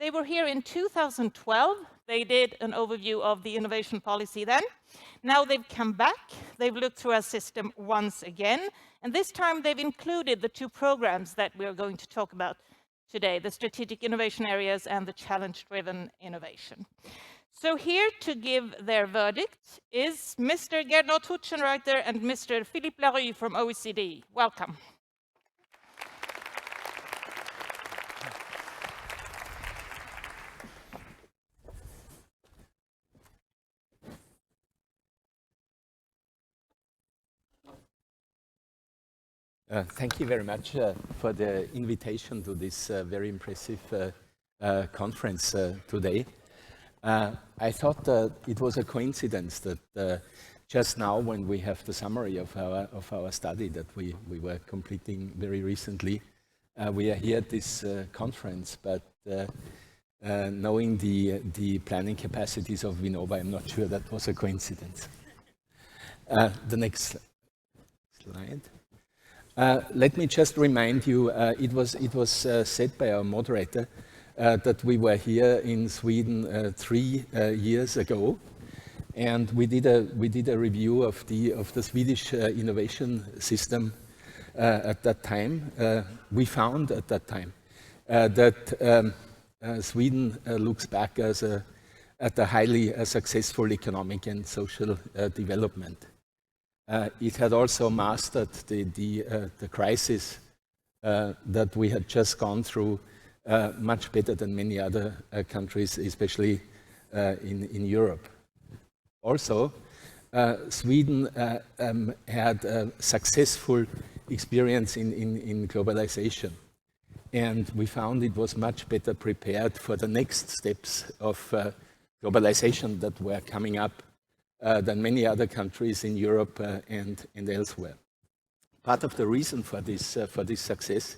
They were here in 2012. They did an overview of the innovation policy then. Now they've come back. They've looked through our system once again. And this time they've included the two programs that we're going to talk about today, the strategic innovation areas and the challenge-driven innovation. So here to give their verdict is Mr. Gernot Hutschenreiter and Mr. Philippe Larrue from OECD. Welcome. Thank you very much for the invitation to this very impressive conference today. I thought it was a coincidence that just now, when we have the summary of our study that we were completing very recently, we are here at this conference. But knowing the planning capacities of VINNOVA, I'm not sure that was a coincidence. The next slide. Let me just remind you, it was said by our moderator that we were here in Sweden 3 years ago, and we did a review of the Swedish innovation system at that time. We found at that time that Sweden looks back at a highly successful economic and social development. It had also mastered the crisis that we had just gone through much better than many other countries, especially in Europe. Also, Sweden had a successful experience in globalization, and we found it was much better prepared for the next steps of globalization that were coming up than many other countries in Europe and elsewhere. Part of the reason for this success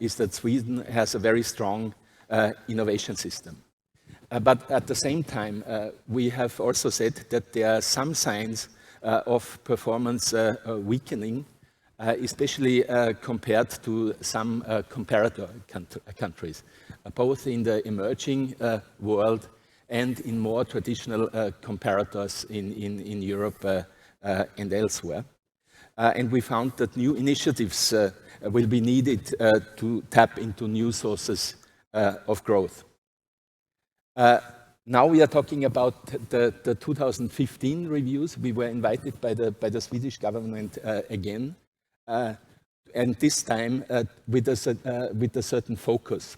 is that Sweden has a very strong innovation system. But at the same time, we have also said that there are some signs of performance weakening, especially compared to some comparator countries, both in the emerging world and in more traditional comparators in Europe and elsewhere. And we found that new initiatives will be needed to tap into new sources of growth. Now we are talking about the 2015 reviews. We were invited by the Swedish government again, and this time with a certain focus.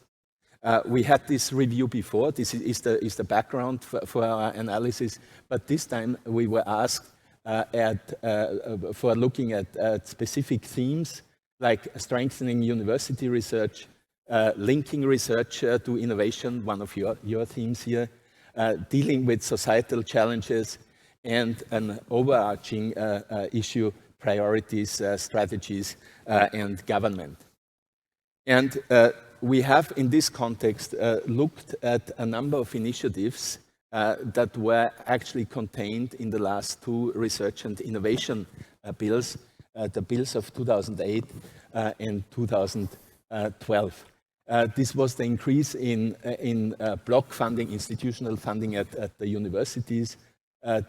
We had this review before. This is the background for our analysis, but this time we were asked for looking at specific themes like strengthening university research, linking research to innovation, one of your themes here, dealing with societal challenges, and an overarching issue, priorities, strategies, and government. And we have, in this context, looked at a number of initiatives that were actually contained in the last 2 research and innovation bills, the bills of 2008 and 2012. This was the increase in block funding, institutional funding at the universities.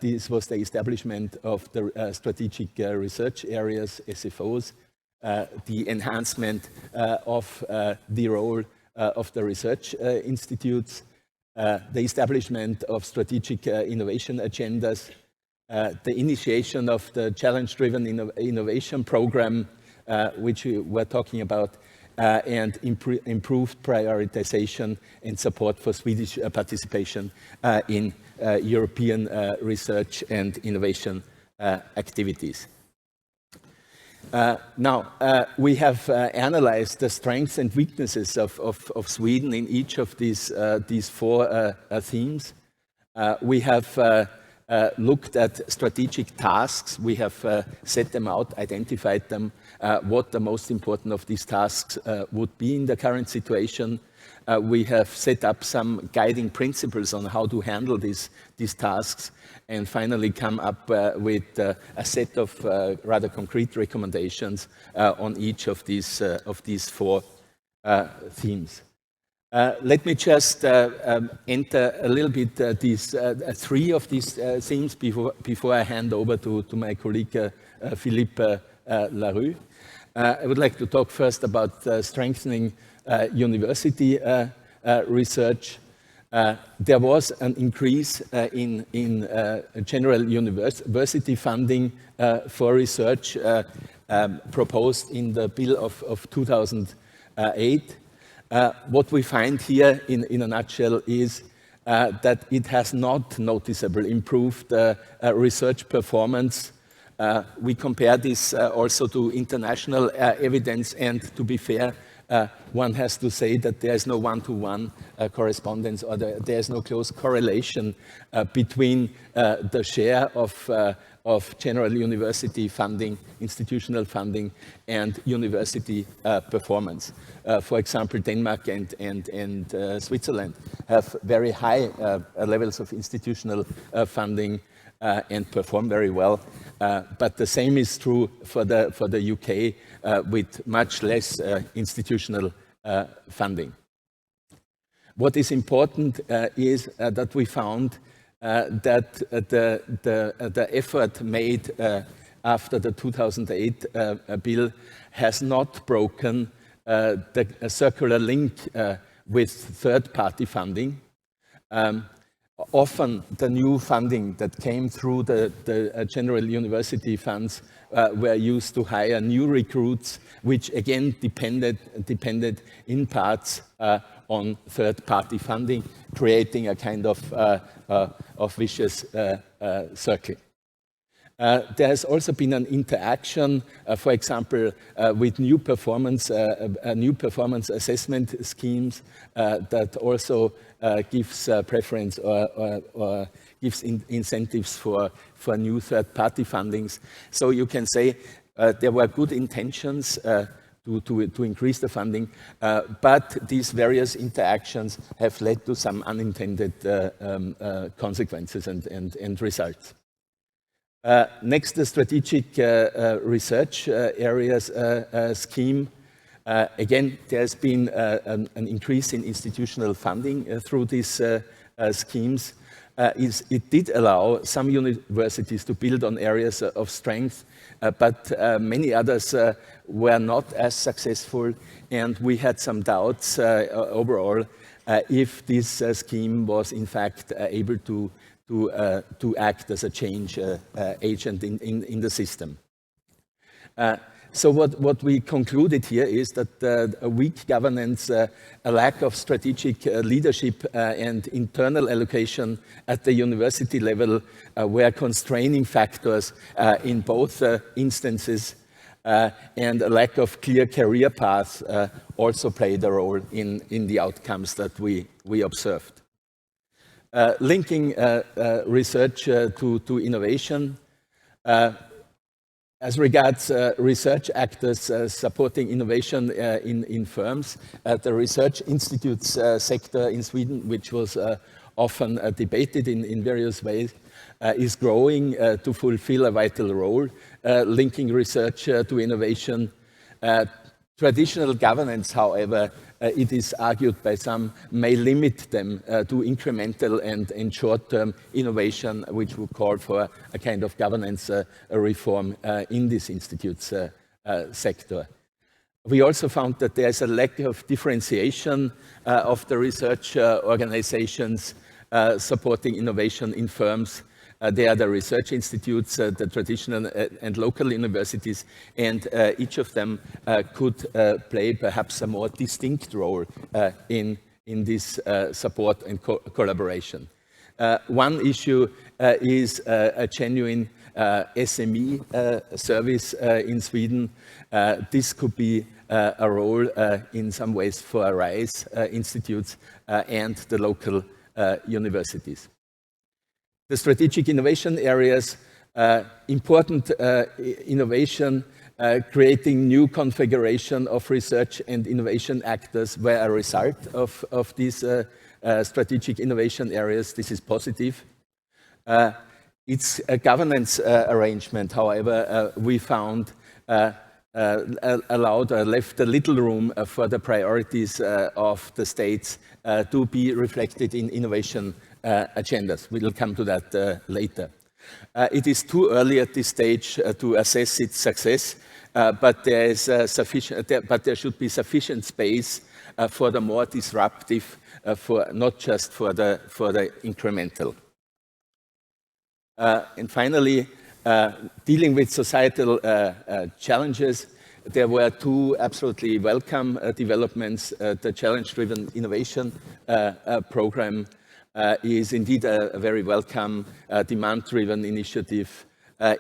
This was the establishment of the strategic research areas, SFOs, the enhancement of the role of the research institutes, the establishment of strategic innovation agendas, the initiation of the challenge-driven innovation program, which we were talking about, and improved prioritization and support for Swedish participation in European research and innovation activities. Now, we have analyzed the strengths and weaknesses of Sweden in each of these 4 themes. We have looked at strategic tasks. We have set them out, identified them, what the most important of these tasks would be in the current situation. We have set up some guiding principles on how to handle these tasks, and finally come up with a set of rather concrete recommendations on each of these 4 themes. Let me just enter a little bit these three of these themes before I hand over to my colleague Philippe Larrue. I would like to talk first about strengthening university research. There was an increase in general university funding for research proposed in the bill of 2008. What we find here in a nutshell is that it has not noticeably improved research performance. We compare this also to international evidence, and to be fair, one has to say that there is no one-to-one correspondence, or there is no close correlation between the share of general university funding, institutional funding, and university performance. For example, Denmark and Switzerland have very high levels of institutional funding and perform very well. But the same is true for the UK with much less institutional funding. What is important is that we found that the effort made after the 2008 bill has not broken the circular link with third-party funding. Often the new funding that came through the general university funds were used to hire new recruits, which again depended in parts on third-party funding, creating a kind of vicious circle. There has also been an interaction, for example, with new performance assessment schemes that also gives preference or gives incentives for new third-party fundings. So you can say there were good intentions to increase the funding, but these various interactions have led to some unintended consequences and results. Next, the strategic research areas scheme. Again, there's been an increase in institutional funding through these schemes. It did allow some universities to build on areas of strength, but many others were not as successful, and we had some doubts overall if this scheme was in fact able to act as a change agent in the system. So what we concluded here is that a weak governance, a lack of strategic leadership and internal allocation at the university level were constraining factors in both instances, and a lack of clear career paths also played a role in the outcomes that we observed. Linking research to innovation. As regards research actors supporting innovation in firms, the research institutes sector in Sweden, which was often debated in various ways, is growing to fulfill a vital role, linking research to innovation. Traditional governance, however, it is argued by some, may limit them to incremental and short-term innovation, which would call for a kind of governance reform in this institute's sector. We also found that there is a lack of differentiation of the research organizations supporting innovation in firms. They are the research institutes, the traditional and local universities, and each of them could play perhaps a more distinct role in this support and collaboration. One issue is a genuine SME service in Sweden. This could be a role in some ways for RISE institutes and the local universities. The strategic innovation areas, important innovation, creating new configuration of research and innovation actors were a result of these strategic innovation areas. This is positive. Its governance arrangement, however, we found allowed or left a little room for the priorities of the states to be reflected in innovation agendas. We'll come to that later. It is too early at this stage to assess its success, but there should be sufficient space for the more disruptive, not just for the incremental. And finally, dealing with societal challenges, there were two absolutely welcome developments. The challenge-driven innovation program is indeed a very welcome demand-driven initiative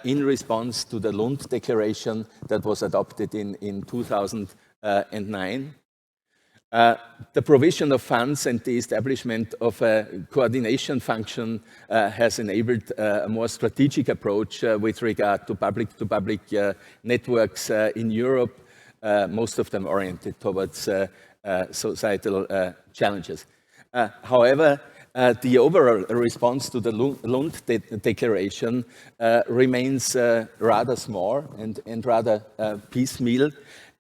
in response to the Långt declaration that was adopted in 2009. The provision of funds and the establishment of a coordination function has enabled a more strategic approach with regard to public networks in Europe, most of them oriented towards societal challenges. However, the overall response to the Långt declaration remains rather small and rather piecemeal.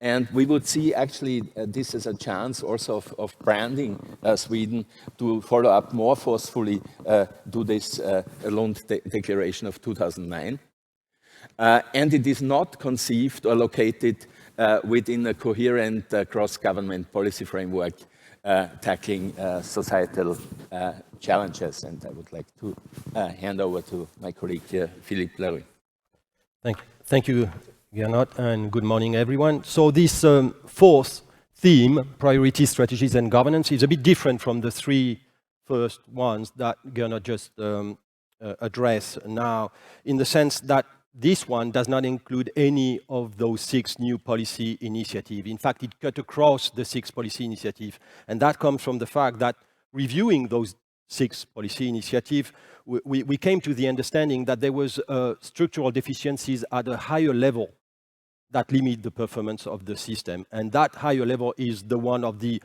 And we would see actually this as a chance also of branding Sweden to follow up more forcefully to this Långt declaration of 2009. And it is not conceived or located within a coherent cross-government policy framework tackling societal challenges. And I would like to hand over to my colleague Philippe Larrue. Thank you, Gernot, and good morning, everyone. So this fourth theme, priorities, strategies, and governance, is a bit different from the three first ones that Gernot just addressed now, in the sense that this one does not include any of those 6 new policy initiatives. In fact, it cut across the 6 policy initiatives, and that comes from the fact that reviewing those 6 policy initiatives, we came to the understanding that there was structural deficiencies at a higher level that limit the performance of the system. And that higher level is the one of the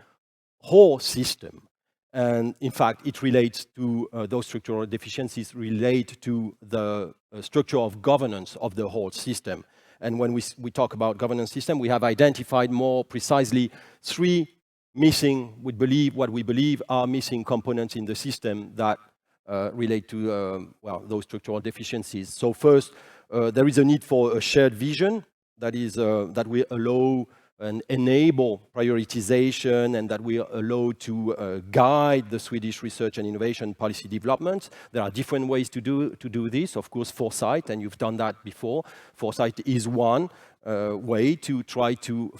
whole system. And in fact, it relates to, those structural deficiencies relate to the structure of governance of the whole system. And when we talk about governance system, we have identified more precisely 3 missing, what we believe are missing components in the system that relate to, well, those structural deficiencies. So first, there is a need for a shared vision, that is, that will allow and enable prioritization, and that will allow to guide the Swedish research and innovation policy development. There are different ways to do this. Of course, foresight, and you've done that before. Foresight is one way to try to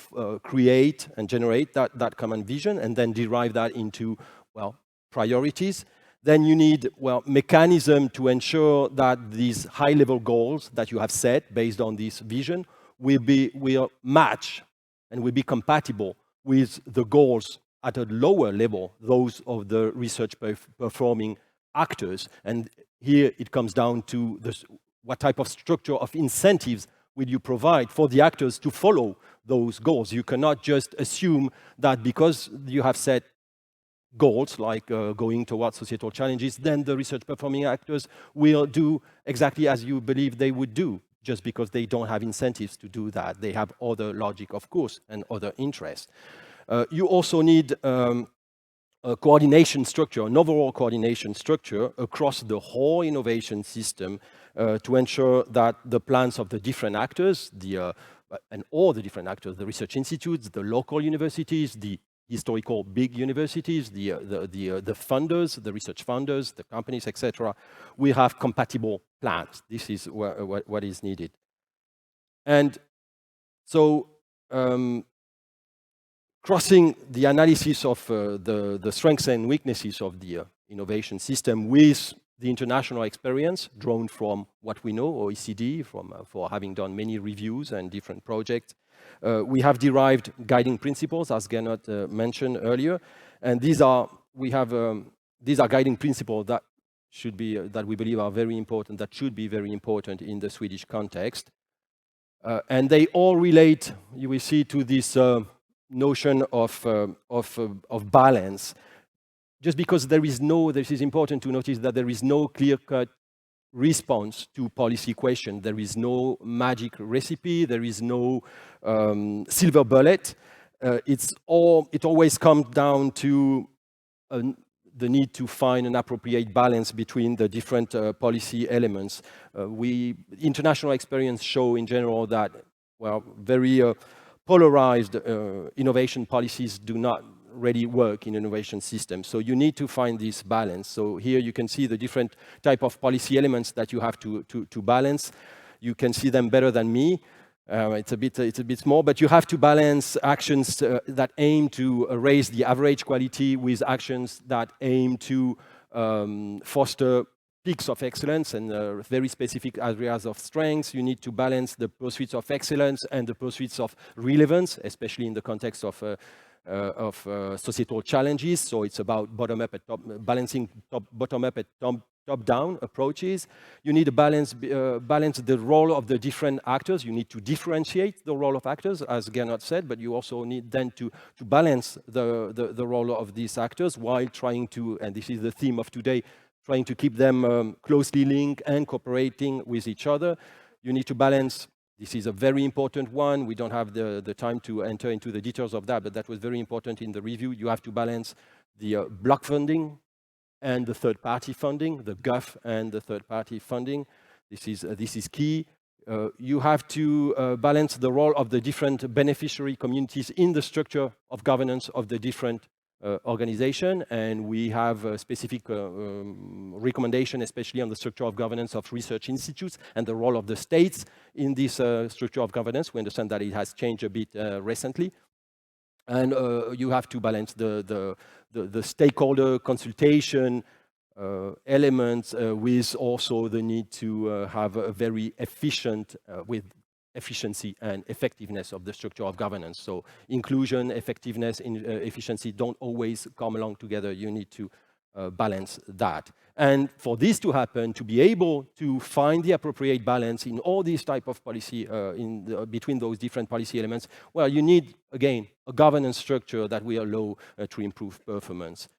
create and generate that common vision, and then derive that into, well, priorities. Then you need, well, mechanism to ensure that these high-level goals that you have set based on this vision will match and will be compatible with the goals at a lower level, those of the research performing actors. And here it comes down to what type of structure of incentives will you provide for the actors to follow those goals. You cannot just assume that because you have set goals like going towards societal challenges, then the research performing actors will do exactly as you believe they would do, just because they don't have incentives to do that. They have other logic, of course, and other interests. You also need a coordination structure, an overall coordination structure across the whole innovation system to ensure that the plans of the different actors, and all the different actors, the research institutes, the local universities, the historical big universities, the funders, the research funders, the companies, etc., we have compatible plans. This is what is needed. And so, crossing the analysis of the strengths and weaknesses of the innovation system with the international experience drawn from what we know, OECD, for having done many reviews and different projects, we have derived guiding principles, as Gernot mentioned earlier, and these are guiding principles that should be that we believe are very important, that should be very important in the Swedish context, and they all relate, you will see, to this notion of balance. Just because this is important to notice that there is no clear-cut response to policy questions. There is no magic recipe, there is no silver bullet. It always comes down to the need to find an appropriate balance between the different policy elements. International experience show in general that, well, very polarized innovation policies do not really work in innovation systems. So you need to find this balance. So here you can see the different type of policy elements that you have to balance. You can see them better than me. It's a bit small, but you have to balance actions that aim to raise the average quality with actions that aim to foster peaks of excellence and very specific areas of strengths. You need to balance the pursuits of excellence and the pursuits of relevance, especially in the context of societal challenges. So it's about bottom-up and balancing bottom-up and top-down approaches. You need to balance the role of the different actors. You need to differentiate the role of actors, as Gernot said, but you also need then to balance the role of these actors while trying to, and this is the theme of today, trying to keep them closely linked and cooperating with each other. You need to balance. This is a very important one. We don't have the time to enter into the details of that, but that was very important in the review. You have to balance the block funding and the third-party funding, the GUF and the third-party funding. This is key. You have to balance the role of the different beneficiary communities in the structure of governance of the different organization, and we have a specific recommendation, especially on the structure of governance of research institutes and the role of the states in this structure of governance. We understand that it has changed a bit recently. And you have to balance the stakeholder consultation elements with also the need to have a very efficient, with efficiency and effectiveness of the structure of governance. So inclusion, effectiveness, efficiency don't always come along together. You need to balance that. And for this to happen, to be able to find the appropriate balance in all these type of policy, between those different policy elements, well, you need, again, a governance structure that will allow to improve performance.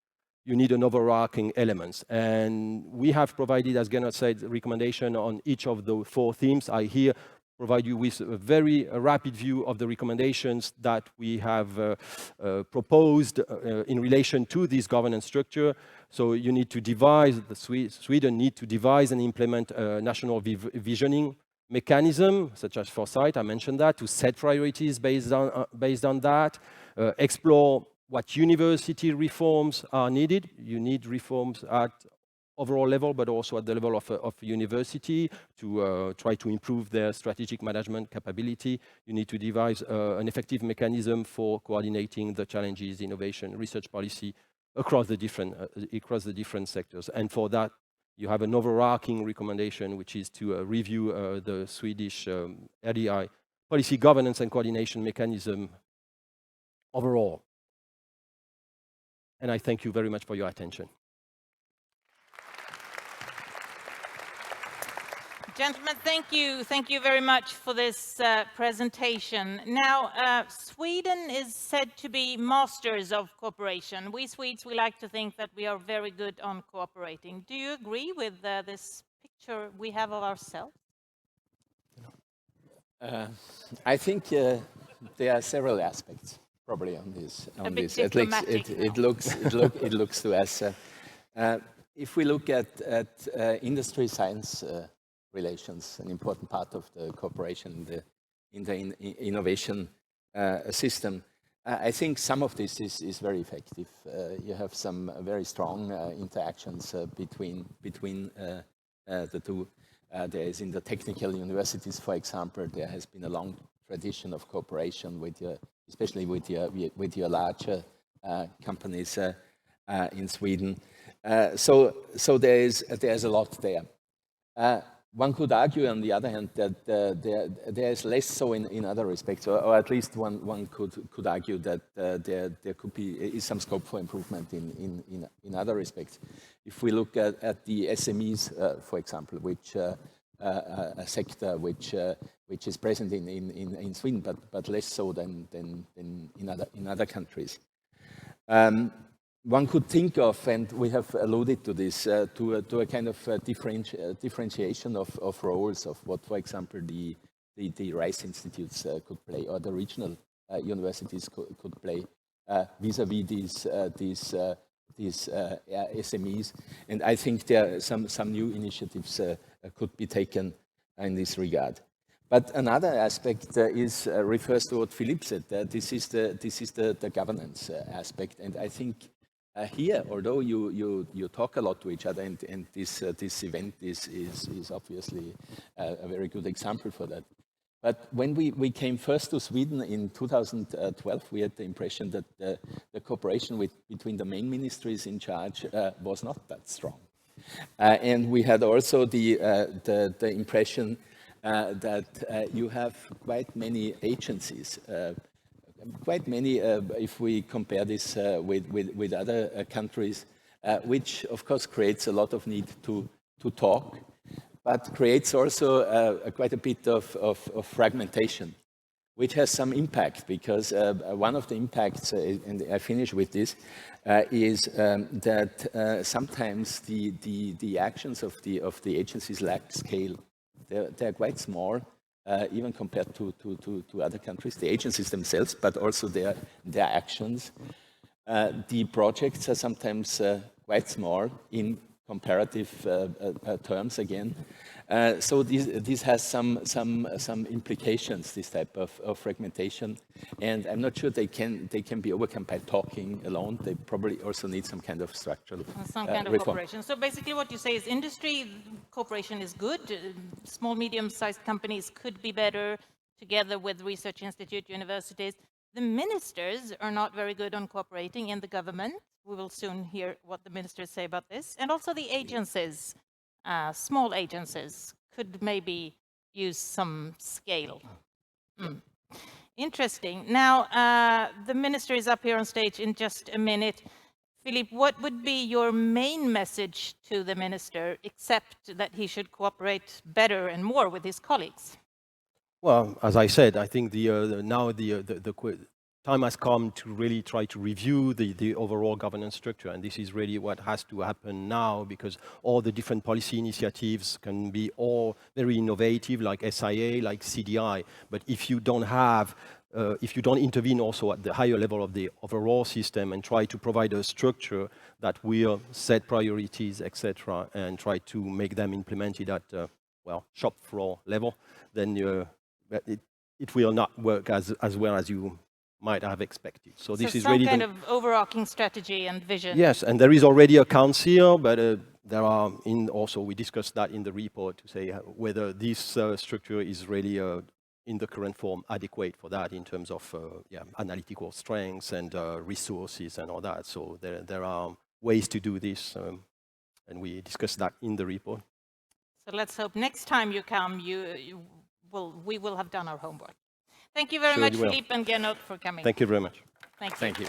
You need an overarching elements. And we have provided, as Gernot said, recommendation on each of the 4 themes. I here provide you with a very rapid view of the recommendations that we have proposed in relation to this governance structure. So you need to devise, Sweden need to devise and implement a national visioning mechanism, such as foresight, I mentioned that, to set priorities based on that, explore what university reforms are needed. You need reforms at overall level, but also at the level of university to try to improve their strategic management capability. You need to devise an effective mechanism for coordinating the challenges, innovation, research policy across the different sectors. And for that, you have an overarching recommendation, which is to review the Swedish RDI policy governance and coordination mechanism overall. And I thank you very much for your attention. Gentlemen, thank you. Thank you very much for this presentation. Now, Sweden is said to be masters of cooperation. We Swedes, we like to think that we are very good on cooperating. Do you agree with this picture we have of ourselves? I think there are several aspects probably on this. At least it looks to us. If we look at industry-science relations, an important part of the cooperation in the innovation system, I think some of this is very effective. You have some very strong interactions between the two. There is in the technical universities, for example, there has been a long tradition of cooperation with especially with your larger companies in Sweden. So there is a lot there. One could argue, on the other hand, that there is less so in other respects, or at least one could argue that there could be some scope for improvement in other respects. If we look at the SMEs, for example, which a sector which is present in Sweden, but less so than in other countries. one could think of, and we have alluded to this, to a kind of differentiation of roles of what, for example, the Rice Institutes could play, or the regional universities could play vis-a-vis these SMEs. And I think there are some new initiatives could be taken in this regard. But another aspect refers to what Philippe said. This is the governance aspect, and I think here, although you talk a lot to each other, and this event is obviously a very good example for that. But when we came first to Sweden in 2012, we had the impression that the cooperation between the main ministries in charge was not that strong, and we had also the impression that you have quite many agencies, quite many if we compare this with other countries, which of course creates a lot of need to talk, but creates also quite a bit of fragmentation, which has some impact, because one of the impacts, and I finish with this, is that sometimes the actions of the agencies lack scale. They're quite small, even compared to other countries, the agencies themselves, but also their actions. The projects are sometimes quite small in comparative terms again. So this has some implications, this type of fragmentation, and I'm not sure they can be overcome by talking alone. They probably also need some kind of structural reform. Cooperation. So basically what you say is industry cooperation is good. Small, medium-sized companies could be better together with research institute, universities. The ministers are not very good on cooperating in the government. We will soon hear what the ministers say about this. And also the agencies, small agencies, could maybe use some scale. Interesting. Now, the minister is up here on stage in just a minute. Philippe, what would be your main message to the minister, except that he should cooperate better and more with his colleagues? Well, as I said, I think now the time has come to really try to review the overall governance structure, and this is really what has to happen now, because all the different policy initiatives can be all very innovative, like SIA, like CDI, but if you don't have if you don't intervene also at the higher level of the overall system and try to provide a structure that will set priorities, etc., and try to make them implemented at well, shop floor level, then it will not work as well as you might have expected. So this is really some kind of overarching strategy and vision. Yes, and there is already a council, but there are also we discussed that in the report to say whether this structure is really in the current form adequate for that in terms of analytical strengths and resources and all that. So there are ways to do this, and we discussed that in the report. So let's hope next time you come, we will have done our homework. Thank you very much, Philippe and Gernot, for coming. Thank you very much. Thank you. Thank you.